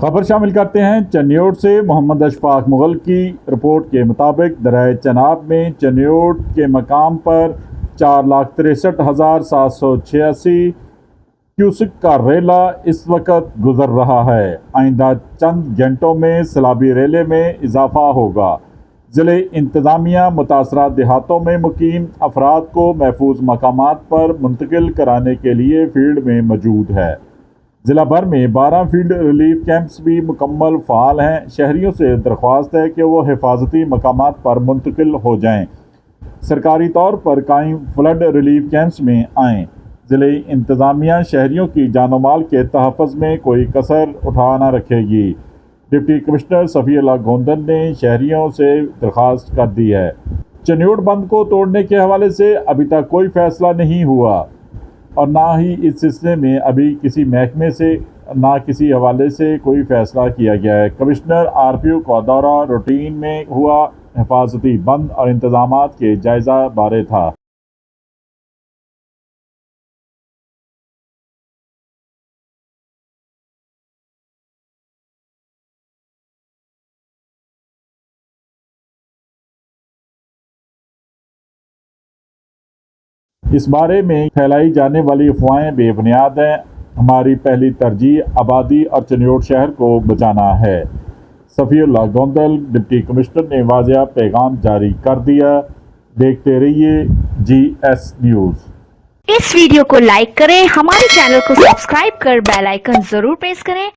खबर शामिल करते हैं चन्योट से। मोहम्मद अशफाक मुगल की रिपोर्ट के मुताबिक दरियाए चनाब में चन्योट के मकाम पर 4,63,786 क्यूसिक का रेला इस वक्त गुजर रहा है। आइंदा चंद घंटों में सैलाबी रेले में इजाफा होगा। ज़िले इंतज़ामिया मुतासरा देहातों में मुकीम अफराद को महफूज मकामात पर मुंतकिल कराने के लिए फील्ड में मौजूद है। ज़िला भर में 12 फील्ड रिलीफ कैंप्स भी मुकम्मल फ़ाल हैं। शहरियों से दरख्वास्त है कि वो हिफाजती मकामात पर मुंतकिल हो जाएँ। सरकारी तौर पर कायम फ्लड रिलीफ कैंप्स में आएँ। ज़िले इंतज़ामिया शहरियों की जानो माल के तहफ़्फ़ुज़ में कोई कसर उठा न रखेगी। डिप्टी कमिश्नर सफ़ीउल्लाह गोंदल ने शहरियों से दरख्वास्त कर दी है। चन्योट बंद को तोड़ने के हवाले से अभी तक कोई फ़ैसला नहीं हुआ और ना ही इस सिलसिले में अभी किसी महकमे से ना किसी हवाले से कोई फ़ैसला किया गया है। कमिश्नर RPO का दौरा रूटीन में हुआ हिफाजती बंद और इंतज़ामात के जायज़ा बारे था। इस बारे में फैलाई जाने वाली अफवाहें बेबुनियाद हैं। हमारी पहली तरजीह आबादी और चन्योट शहर को बचाना है। सफ़ीउल्लाह गोंदल डिप्टी कमिश्नर ने वाज़ेह पैगाम जारी कर दिया। देखते रहिए GS न्यूज़। इस वीडियो को लाइक करें, हमारे चैनल को सब्सक्राइब कर बेल आइकन जरूर प्रेस करें